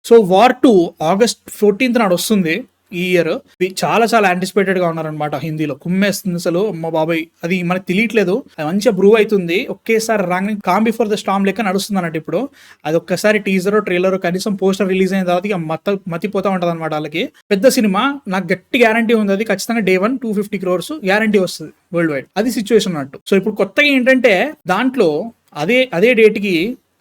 So war 2 August 14th నాడు వస్తుంది ఈ ఇయర్. చాలా చాలా యాంటిసిపేటెడ్ గా ఉన్నారనమాట. హిందీలో కుమ్మేస్తుంది అసలు. అమ్మ బాబాయ్, అది మనకి తెలియట్లేదు, అది మంచిగా ప్రూవ్ అవుతుంది. ఒకేసారి రాంగ్ కామ్ బిఫోర్ ద స్టామ్ లెక్క నడుస్తుంది అన్నట్టు ఇప్పుడు. అది ఒక్కసారి టీజర్ ట్రైలర్ కనీసం పోస్టర్ రిలీజ్ అయిన తర్వాత ఇక మతిపోతా ఉంటది అనమాట వాళ్ళకి. పెద్ద సినిమా, నాకు గట్టి గ్యారంటీ ఉంది అది ఖచ్చితంగా day 1 250 crores గ్యారంటీ వస్తుంది వరల్డ్ వైడ్. అది సిచ్యువేషన్ అన్నట్టు. సో ఇప్పుడు కొత్తగా ఏంటంటే దాంట్లో అదే డేట్ కి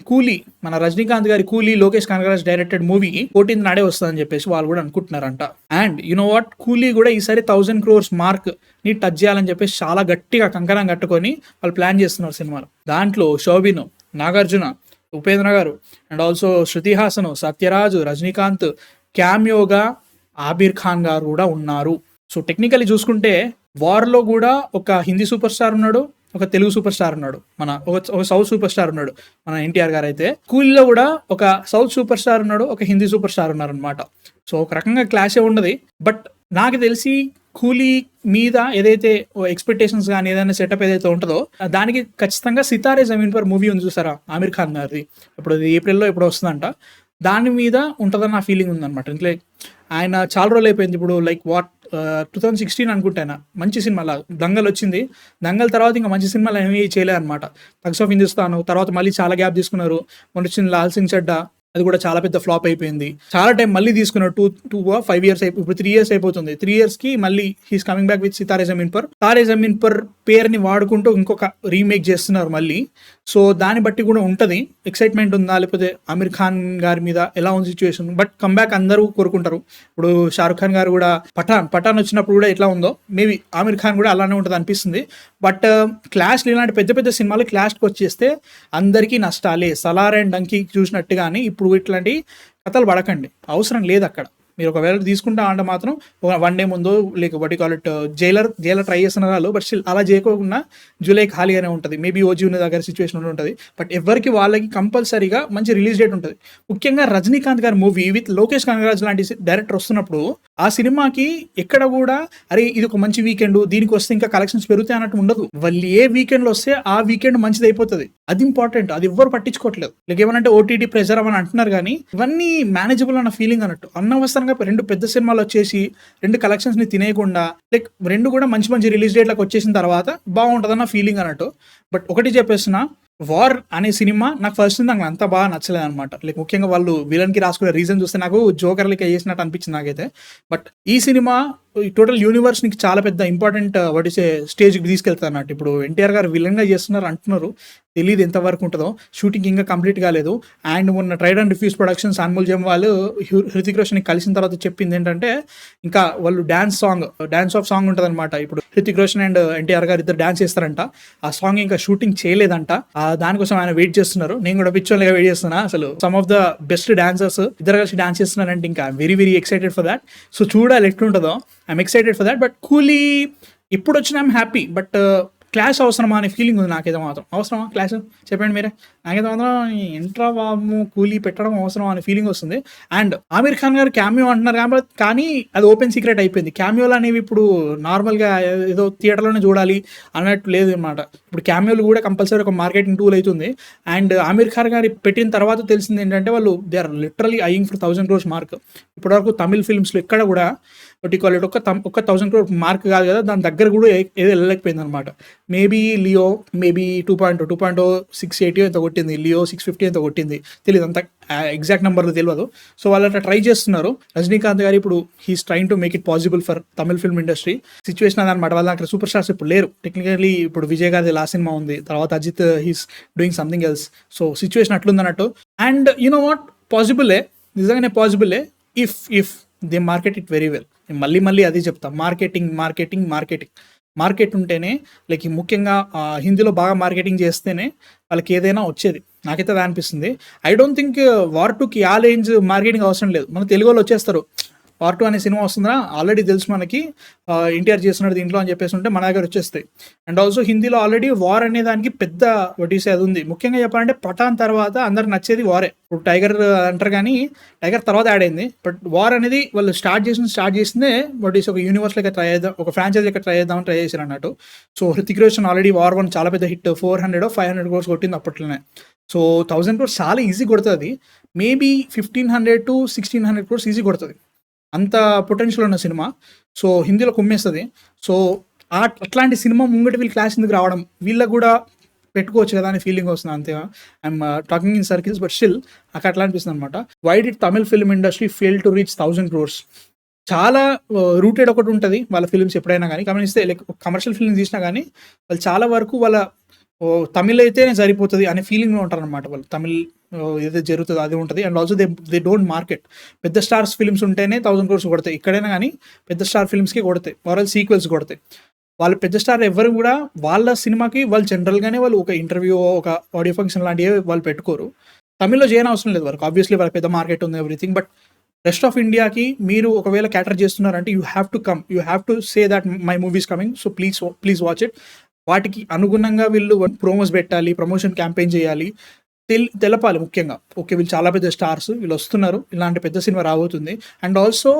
కూలీ, మన రజనీకాంత్ గారి కూలీ, Lokesh Kanagaraj directed movie 14th నాడే వస్తుందని చెప్పేసి వాళ్ళు కూడా అనుకుంటున్నారంట. అండ్ యు నో వాట్, కూలీ కూడా ఈసారి 1000 crores మార్క్ ని టచ్ చేయాలని చెప్పేసి చాలా గట్టిగా కంకణం కట్టుకొని వాళ్ళు ప్లాన్ చేస్తున్నారు సినిమాలు. దాంట్లో శోభిన్, నాగార్జున, ఉపేంద్ర గారు అండ్ ఆల్సో శృతి హాసన్, సత్యరాజు, రజనీకాంత్, క్యామియోగా ఆబిర్ ఖాన్ గారు కూడా ఉన్నారు. సో టెక్నికల్లీ చూసుకుంటే వార్లో కూడా ఒక హిందీ సూపర్ స్టార్ ఉన్నాడు, ఒక తెలుగు సూపర్ స్టార్ ఉన్నాడు, ఒక సౌత్ సూపర్ స్టార్ ఉన్నాడు మన ఎన్టీఆర్ గారు. అయితే కూలీలో కూడా ఒక సౌత్ సూపర్ స్టార్ ఉన్నాడు, ఒక హిందీ సూపర్ స్టార్ ఉన్నారు అనమాట. సో ఒక రకంగా క్లాషే ఉండదు. బట్ నాకు తెలిసి కూలీ మీద ఏదైతే ఎక్స్పెక్టేషన్స్ కానీ ఏదైనా సెటప్ ఏదైతే ఉంటుందో దానికి ఖచ్చితంగా సితారే జమీన్ పర్ మూవీ ఉంది చూసారా ఆమిర్ ఖాన్ గారిది, ఇప్పుడు అది ఏప్రిల్లో ఎప్పుడు వస్తుందంట, దాని మీద ఉంటుందని నా ఫీలింగ్ ఉందన్నమాట. ఇంట్లో ఆయన చాలా రోజులు అయిపోయింది ఇప్పుడు, లైక్ 2016 అనుకుంటాను, మంచి సినిమా దంగల్ వచ్చింది. దంగల్ తర్వాత ఇంకా మంచి సినిమాలు ఏమీ చేయలేదు అనమాట. తగ్స్ ఆఫ్ హిందుస్థాన్ తర్వాత మళ్ళీ చాలా గ్యాప్ తీసుకున్నారు. మొన్న వచ్చింది లాల్ సింగ్ చడ్డా, అది కూడా చాలా పెద్ద ఫ్లాప్ అయిపోయింది. చాలా టైం మళ్ళీ తీసుకున్నారు, 5 years ఇప్పుడు 3 years అయిపోతుంది. 3 years కి మళ్ళీ he's coming back with Sitaare Zameen Par పేరుని వాడుకుంటూ ఇంకొక రీమేక్ చేస్తున్నారు మళ్ళీ. సో దాన్ని బట్టి కూడా ఉంటుంది, ఎక్సైట్మెంట్ ఉందా లేకపోతే ఆమిర్ ఖాన్ గారి మీద ఎలా ఉంది సిచ్యువేషన్. బట్ కంబ్యాక్ అందరూ కోరుకుంటారు. ఇప్పుడు షారుఖ్ ఖాన్ గారు కూడా పఠాన్ వచ్చినప్పుడు కూడా ఎట్లా ఉందో మేబీ ఆమిర్ ఖాన్ కూడా అలానే ఉంటుంది అనిపిస్తుంది. బట్ క్లాష్ ఇలాంటి పెద్ద పెద్ద సినిమాలు క్లాష్కి వచ్చేస్తే అందరికీ నష్టాలే. సలార్ అండ్ డంకీ చూసినట్టుగానే ఇప్పుడు ఇట్లాంటి కథలు పడకండి, అవసరం లేదు అక్కడ. మీరు ఒకవేళ తీసుకుంటా అంటే మాత్రం 1 day ముందు లేకపోతే కాల్ ఇట్ జైలర్ ట్రై చేస్తున్న వాళ్ళు, బట్ స్టిల్ అలా చేయకుండా జూలై ఖాళీగానే ఉంటుంది. మేబీ ఓజీ ఉన్న దగ్గర సిచ్యువేషన్ ఉంటుంది. బట్ ఎవరికి వాళ్ళకి కంపల్సరీగా మంచి రిలీజ్ డేట్ ఉంటుంది. ముఖ్యంగా రజనీకాంత్ గారి మూవీ విత్ లోకేష్ కనగరాజ్ లాంటి డైరెక్టర్ వస్తున్నప్పుడు ఆ సినిమాకి ఎక్కడ కూడా అరే ఇది ఒక మంచి వీకెండ్, దీనికి వస్తే ఇంకా కలెక్షన్స్ పెరుగుతాయి అన్నట్టు ఉండదు. వాళ్ళు ఏ వీకెండ్లో వస్తే ఆ వీకెండ్ మంచిది అయిపోతుంది. అది ఇంపార్టెంట్, అది ఎవ్వరు పట్టించుకోవట్లేదు. లైక్ ఏమనంటే ఓటీటీ ప్రెజర్ అని అంటున్నారు కానీ ఇవన్నీ మేనేజబుల్ అన్న ఫీలింగ్ అన్నట్టు. అనవసరంగా 2 పెద్ద సినిమాలు వచ్చేసి 2 కలెక్షన్స్ ని తినేయకుండా, లైక్ 2 కూడా మంచి రిలీజ్ డేట్లకు వచ్చేసిన తర్వాత బాగుంటుందన్న ఫీలింగ్ అన్నట్టు. బట్ ఒకటి చెప్పేస్తున్నా, వార్ అనే సినిమా నాకు ఫస్ట్ నాకు అంత బాగా నచ్చలేదు అనమాట. లైక్ ముఖ్యంగా వాళ్ళు విలన్ కి రాసుకునే రీజన్ చూస్తే నాకు జోకర్ లెక్క చేసినట్టు అనిపించింది నాకైతే. బట్ ఈ సినిమా టోటల్ యూనివర్స్ ని చాలా పెద్ద ఇంపార్టెంట్ స్టేజ్కి తీసుకెళ్తారు అన్నట్టు. ఇప్పుడు ఎన్టీఆర్ గారు విలన్ గా చేస్తున్నారు అంటున్నారు, తెలియదు ఎంతవరకు ఉంటుందో. షూటింగ్ ఇంకా కంప్లీట్ కాలేదు. అండ్ మొన్న tried and refuse productions Anmol జమ్ వాళ్ళు హృతిక్ రోషన్ కలిసిన తర్వాత చెప్పింది ఏంటంటే ఇంకా వాళ్ళు డాన్స్ ఆఫ్ సాంగ్ ఉంటుంది అనమాట. ఇప్పుడు హృతిక్ రోషన్ అండ్ ఎన్టీఆర్ గారు ఇద్దరు డాన్స్ చేస్తారంట. ఆ సాంగ్ ఇంకా షూటింగ్ చేయలేదంట. దానికోసం ఆయన వెయిట్ చేస్తున్నారు. నేను కూడా పిచ్చోన్గా వెయిట్ చేస్తున్నా. అసలు some of the best dancers ఇద్దరు కలిసి డాన్స్ చేస్తున్నారంటే ఇంకా very excited for that. So చూడాలి ఎట్లుంటుందో, I'm excited for that. But కూలీ ఇప్పుడు వచ్చిన ఐఎమ్ హ్యాపీ. బట్ క్లాష్ అవసరమా అనే ఫీలింగ్ ఉంది నాకైతే మాత్రం. అవసరమా క్లాష్ చెప్పండి మీరే. నాకైతే మాత్రం ఇంట్రా బాబు కూలీ పెట్టడం అవసరం అనే ఫీలింగ్ వస్తుంది. అండ్ ఆమిర్ ఖాన్ గారు క్యామియో అంటున్నారు కానీ అది ఓపెన్ సీక్రెట్ అయిపోయింది. క్యామియోలు అనేవి ఇప్పుడు నార్మల్గా ఏదో థియేటర్లోనే చూడాలి అన్నట్టు లేదు అనమాట. ఇప్పుడు క్యామియోలు కూడా కంపల్సరీ ఒక మార్కెటింగ్ టూల్ అవుతుంది. అండ్ ఆమిర్ ఖాన్ గారు పెట్టిన తర్వాత తెలిసింది ఏంటంటే వాళ్ళు they are literally eyeing for 1000 crores mark. ఇప్పటివరకు తమిళ్ ఫిల్మ్స్లో ఎక్కడ కూడా ఒక 1000 crore మార్క్ కాదు కదా, దాని దగ్గర కూడా ఏదో వెళ్ళలేకపోయింది అనమాట. మేబీ లియో 2.0 680 ఎంత కొట్టింది, లియో 650 ఎంత కొట్టింది తెలియదు, అంత ఎగ్జాక్ట్ నెంబర్లు తెలియదు. సో వాళ్ళు అట్లా ట్రై చేస్తున్నారు. రజనీకాంత్ గారు ఇప్పుడు he's trying to make it possible for Tamil film industry. Situation అదనమాట. వాళ్ళ అక్కడ సూపర్ స్టార్స్ ఇప్పుడు లేరు. టెక్నికల్లీ ఇప్పుడు విజయ్ గారి లాస్ట్ సినిమా ఉంది, తర్వాత Ajith he's doing something else. So situation అట్లుందన్నట్టు. అండ్ యు నో వాట్, పాసిబులే, నిజంగానే పాసిబులే if they market it very well. మళ్ళీ అది చెప్తా, మార్కెట్ ఉంటేనే, లైక్ ముఖ్యంగా హిందీలో బాగా మార్కెటింగ్ చేస్తేనే వాళ్ళకి ఏదైనా వచ్చేది. నాకైతే అది అనిపిస్తుంది. ఐ డోంట్ థింక్ వార్ 2కి ఆ రేంజ్ మార్కెటింగ్ అవసరం లేదు. మన తెలుగు వాళ్ళు వచ్చేస్తారు, వార్ 2 అనే సినిమా వస్తుందా ఆల్రెడీ తెలుసు మనకి, ఎన్టీఆర్ చేస్తున్నాడు దీంట్లో అని చెప్పేసి ఉంటే మన దగ్గర వచ్చేస్తాయి. అండ్ ఆల్సో హిందీలో ఆల్రెడీ వార్ అనే దానికి పెద్ద వటీసే అది ఉంది. ముఖ్యంగా చెప్పాలంటే పఠాన్ తర్వాత అందరికి నచ్చేది వారే. ఇప్పుడు టైగర్ అంటారు కానీ టైగర్ తర్వాత యాడ్ అయింది. బట్ వార్ అనేది వాళ్ళు స్టార్ట్ చేసిందే వటీస్ ఒక యూనివర్స్ లెక్క ట్రై చేద్దాం, ఒక ఫ్రాంచైజ్ లెక్క ట్రై చేశారు అన్నట్టు. So Hrithik Roshan already war 1 చాలా పెద్ద హిట్, 400 or 500 crores కొట్టింది అప్పట్లోనే. సో 1000 క్రోర్స్ చాలా ఈజీ కొడుతుంది. మేబీ 1500 to 1600 క్రోర్స్ ఈజీ కొడుతుంది. అంత పొటెన్షియల్ ఉన్న సినిమా. సో హిందీలో కుమ్మేస్తుంది. సో అట్లాంటి సినిమా ముంగట వీళ్ళు క్లాస్ ఎందుకు రావడం, వీళ్ళకి కూడా పెట్టుకోవచ్చు కదా అనే ఫీలింగ్ వస్తుంది. అంతే I'm talking in circles, but still నాకు అట్లా అనిపిస్తుంది అనమాట. Why did Tamil film industry fail to reach 1000 crores? చాలా రూటెడ్ ఒకటి ఉంటుంది వాళ్ళ ఫిల్మ్స్ ఎప్పుడైనా కానీ గమనిస్తే. లైక్ కమర్షియల్ ఫిల్మ్ తీసినా కానీ వాళ్ళు చాలా వరకు వాళ్ళ తమిళ్ అయితేనే సరిపోతుంది అనే ఫీలింగ్లో ఉంటారు అనమాట. వాళ్ళు తమిళ్ ఏదైతే జరుగుతుందో అది ఉంటుంది. And also they don't market. పెద్ద స్టార్స్ ఫిల్మ్స్ ఉంటేనే 1000 crores కొడతాయి. ఇక్కడైనా కానీ పెద్ద స్టార్ ఫిల్మ్స్కి కొడతాయి, వాళ్ళ సీక్వెల్స్ కొడతాయి. వాళ్ళు పెద్ద స్టార్ ఎవరు కూడా వాళ్ళ సినిమాకి వాళ్ళు జనరల్గానే వాళ్ళు ఒక ఇంటర్వ్యూ, ఒక ఆడియో ఫంక్షన్ లాంటివి వాళ్ళు పెట్టుకోరు. తమిళ్లో చేయని అవసరం లేదు వాళ్ళకి. ఆబ్వియస్లీ వాళ్ళకి పెద్ద మార్కెట్ ఉంది, ఎవ్రీథింగ్. బట్ రెస్ట్ ఆఫ్ ఇండియాకి మీరు ఒకవేళ క్యాటర్ చేస్తున్నారంటే you have to come, you have to say that my movies coming, so please watch it. వాటికి అనుగుణంగా వీళ్ళు ప్రోమోస్ పెట్టాలి, ప్రమోషన్ క్యాంపెయిన్ చేయాలి, తెలపాలి ముఖ్యంగా. ఓకే వీళ్ళు చాలా పెద్ద స్టార్స్, వీళ్ళు వస్తున్నారు, ఇలాంటి పెద్ద సినిమా రాబోతుంది. And also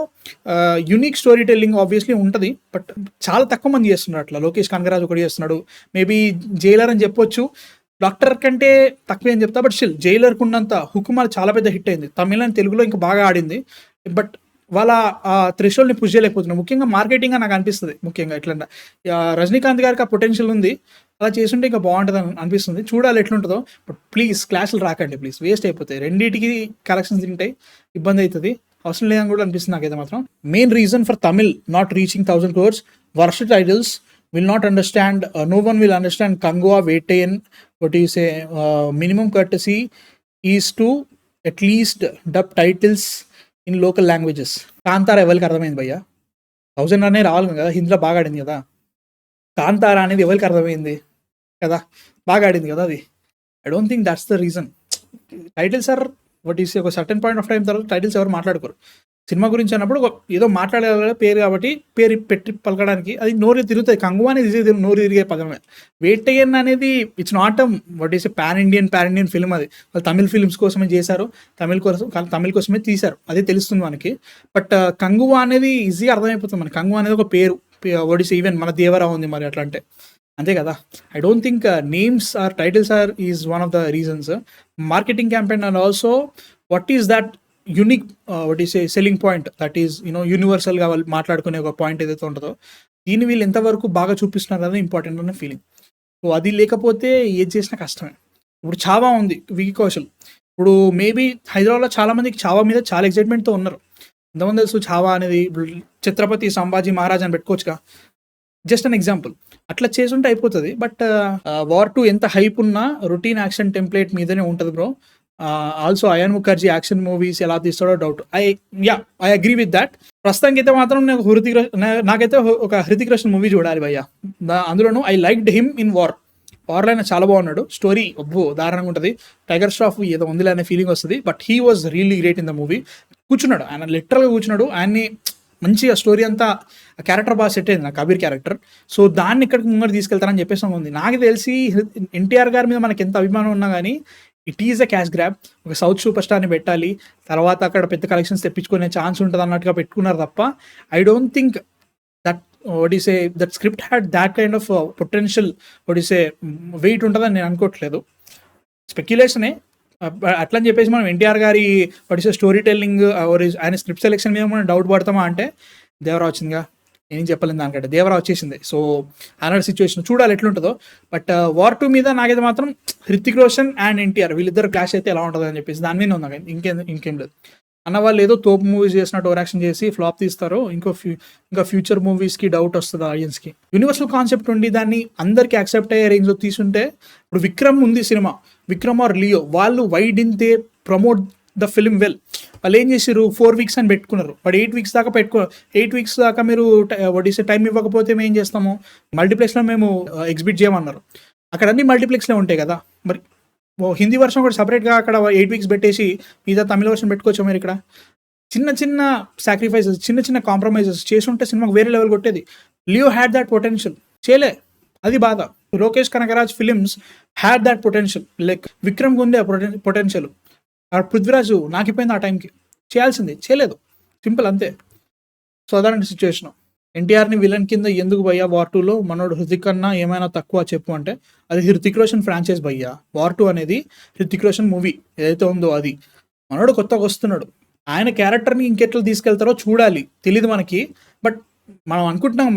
unique story telling obviously ఉంటుంది, బట్ చాలా తక్కువ మంది చేస్తున్నారు అట్లా. లోకేష్ కనగరాజు ఒకటి చేస్తున్నాడు, మేబీ జైలర్ అని చెప్పొచ్చు. డాక్టర్ కంటే తక్కువ అని చెప్తా, బట్ స్టిల్ జైలర్కి ఉన్నంత హుకుమార్ చాలా పెద్ద హిట్ అయింది. తమిళ అండ్ తెలుగులో ఇంకా బాగా ఆడింది, బట్ వాళ్ళ ఆ థ్రెషోల్డ్ని పుష్ చేయలేకపోతున్నారు. ముఖ్యంగా మార్కెటింగ్ నాకు అనిపిస్తుంది. ముఖ్యంగా ఎట్లా రజనీకాంత్ గారికి ఆ పొటెన్షియల్ ఉంది, అలా చేస్తుంటే ఇంకా బాగుంటుంది అని అనిపిస్తుంది. చూడాలి ఎట్లుంటుందో. బట్ ప్లీజ్ క్లాసులు రాకండి ప్లీజ్, వేస్ట్ అయిపోతాయి. రెండింటికి కలెక్షన్స్ తింటాయి, ఇబ్బంది అవుతుంది, అవసరం లేదని కూడా అనిపిస్తుంది నాకైతే మాత్రం. Main reason for Tamil not reaching 1000 crores, worst titles, will not understand, no one will understand Kangua, Vettayan. What do you say? Minimum courtesy is to at least dub titles in local languages. Kantara ఎవరికి అర్థమైంది భయ్యా? 1000 అనే రావాలి కదా, హిందీలో బాగా ఆడింది కదా. కాంతారా అనేది ఎవరికి అర్థమైంది కదా, బాగా ఆడింది కదా అది. I don't think that's the reason. Titles are what is, ఒక సర్టన్ పాయింట్ ఆఫ్ టైం తర్వాత టైటిల్స్ ఎవరు మాట్లాడుకోరు. సినిమా గురించి అన్నప్పుడు ఏదో మాట్లాడే పేరు కాబట్టి పేరు పెట్టి పలకడానికి అది నోరు తిరుగుతుంది. కంగువా అనేది నోరు తిరిగే పదమే. వేటయ్యన్ అనేది it's not what is pan Indian film. అది వాళ్ళు తమిళ్ ఫిల్మ్స్ కోసమే చేశారు, తమిళ్ కోసమే తీశారు, అదే తెలుస్తుంది మనకి. బట్ కంగువా అనేది ఈజీగా అర్థమైపోతుంది మనకి. కంగువా అనేది ఒక పేరు, వాట్ ఈస్ ఈవెన్ మన దేవరా ఉంది మరి అట్లా అంటే, అంతే కదా. I don't think names or titles are is one of the reasons. Marketing campaign and also what is that unique what is a selling point, that is యూనివర్సల్గా వాళ్ళు మాట్లాడుకునే ఒక పాయింట్ ఏదైతే ఉంటుందో, దీన్ని వీళ్ళు ఎంతవరకు బాగా చూపిస్తున్నారు అనేది ఇంపార్టెంట్ అనే ఫీలింగ్. సో అది లేకపోతే ఏది చేసినా కష్టమే. ఇప్పుడు చావా ఉంది, వికీ కౌశల్. ఇప్పుడు మేబీ హైదరాబాద్లో చాలా మందికి చావా మీద చాలా ఎక్సైట్మెంట్తో ఉన్నారు. ఎంతమంది తెలుసు చావా అనేది? ఛత్రపతి సంభాజీ మహారాజ్ అని పెట్టుకోవచ్చుగా, జస్ట్ అన్ ఎగ్జాంపుల్. అట్లా చేసుంటే అయిపోతుంది. బట్ వార్ 2 ఎంత హైప్ ఉన్నా రొటీన్ యాక్షన్ టెంప్లెట్ మీదనే ఉంటుంది bro. Also Ayan Mukerji action movies ఎలా తీస్తాడో doubt. I agree with that. ప్రస్తుతానికి అయితే మాత్రం నాకైతే ఒక హృతిక్ రోషన్ మూవీ చూడాలి భయ్య. అందులోనూ ఐ లైక్డ్ హిమ్ ఇన్ వార్లో అయినా చాలా బాగున్నాడు. స్టోరీ ఒబ్బో దారుణంగా ఉంటుంది. టైగర్ ష్రాఫ్ ఏదో ఉందిలే అనే ఫీలింగ్ వస్తుంది. But he was really great in the movie. కూర్చున్నాడు ఆయన, లిటరల్గా కూర్చున్నాడు. ఆయన్ని మంచిగా స్టోరీ అంతా క్యారెక్టర్ బాగా సెట్ అయింది, నాకు కబీర్ క్యారెక్టర్. సో దాన్ని ఇక్కడికి ముంగడు తీసుకెళ్తారని చెప్పేసి ఉంది. నాకు తెలిసి ఎన్టీఆర్ గారి మీద మనకి ఎంత అభిమానం ఉన్నా కానీ it is a cash grab. ఒక సౌత్ సూపర్ స్టార్ని పెట్టాలి, తర్వాత అక్కడ పెద్ద కలెక్షన్స్ తెప్పించుకునే ఛాన్స్ ఉంటుంది అన్నట్టుగా పెట్టుకున్నారు తప్ప I don't think that what is a that script had that kind of potential what is a weight ఉంటుందని నేను అనుకోవట్లేదు. స్పెక్యులేషనే. అట్లా అని చెప్పేసి మనం ఎన్టీఆర్ గారి వాట్ ఈస్ స్టోరీ టెల్లింగ్ ఆయన స్క్రిప్ట్ సెలెక్షన్ మీద మనం డౌట్ పడతామా అంటే, దేవరా వచ్చిందిగా, ఏం చెప్పలేను దానికంటే. దేవరా వచ్చేసింది. సో అలాంటి సిచ్యువేషన్ చూడాలి ఎట్లుంటుందో. బట్ వార్ 2 మీద నాకైతే మాత్రం హృతిక్ రోషన్ అండ్ ఎన్టీఆర్ వీళ్ళిద్దరు క్లాష్ అయితే ఎలా ఉంటుంది అని చెప్పేసి దాని మీద ఉంది. ఇంకేం లేదు అన్న. వాళ్ళు ఏదో తోపు మూవీస్ చేసినట్టు ఓవరాక్షన్ చేసి ఫ్లాప్ తీస్తారో, ఇంకా ఫ్యూచర్ మూవీస్కి డౌట్ వస్తుంది ఆడియన్స్కి. యూనివర్సల్ కాన్సెప్ట్ ఉండి దాన్ని అందరికీ యాక్సెప్ట్ అయ్యే రేంజ్లో తీసుంటే, ఇప్పుడు విక్రమ్ ఉంది సినిమా, విక్రమ్ ఆర్ లియో, వాళ్ళు why did they promote the film well? వాళ్ళు ఏం చేసారు, 4 weeks అని పెట్టుకున్నారు. బట్ 8 weeks దాకా 8 weeks దాకా మీరు వాట్ ఈస్ టైం ఇవ్వకపోతే మేము ఏం చేస్తాము, మల్టీప్లెక్స్లో మేము ఎగ్జిబిట్ చేయమన్నారు. అక్కడ అన్ని మల్టీప్లెక్స్లో ఉంటాయి కదా, మరి హిందీ వర్షన్ కూడా సపరేట్గా అక్కడ 8 weeks పెట్టేసి మీద తమిళ వర్షన్ పెట్టుకోవచ్చు. మీరు ఇక్కడ చిన్న సాక్రిఫైసెస్, చిన్న కాంప్రమైజెస్ చేసుంటే సినిమాకి వేరే లెవెల్ కొట్టేది. లియో హ్యాడ్ దాట్ పొటెన్షియల్, చేయలే, అది బాధ. Lokesh Kanagaraj films had that potential, like విక్రమ్కి ఉంది ఆ పొటెన్షియల్. పృథ్వీరాజు నాకిపోయింది ఆ టైంకి, చేయాల్సింది చేయలేదు, సింపుల్ అంతే. సో అదాంటి సిచ్యువేషన్. ఎన్టీఆర్ని విలన్ కింద ఎందుకు భయ్యా వార్ టూలో మనోడు హృతిక్ కన్నా ఏమైనా తక్కువ చెప్పు అంటే అది హృతిక్ రోషన్ ఫ్రాంచైజ్ భయ్యా. వార్ టూ అనేది హృతిక్ రోషన్ మూవీ ఏదైతే ఉందో అది. మనోడు కొత్తగా వస్తున్నాడు, ఆయన క్యారెక్టర్ని ఇంకెట్లా తీసుకెళ్తారో చూడాలి, తెలీదు మనకి. బట్ మనం అనుకుంటున్నాం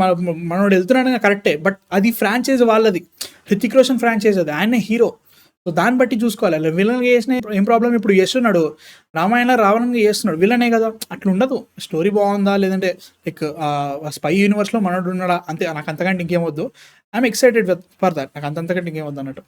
మనోడు వెళ్తున్నాడు కరెక్టే, బట్ అది ఫ్రాంచైజ్ వాళ్ళది, హృతిక్ రోషన్ ఫ్రాంచైజ్ అది, ఆయనే హీరో. సో దాన్ని బట్టి చూసుకోవాలి. అలా విలన్గా చేసిన ఏం ప్రాబ్లం, ఇప్పుడు చేస్తున్నాడు రామాయణ రావణంగా చేస్తున్నాడు, విలనే కదా, అట్లా ఉండదు. స్టోరీ బాగుందా లేదంటే లైక్ స్పై యూనివర్స్లో మనోడు ఉన్నాడా అంతే. నాకు అంతకంటే ఇంకేం వద్దు. I'm excited for that. నాకు అంతకంటే ఇంకేం వద్దు అన్నట్టు.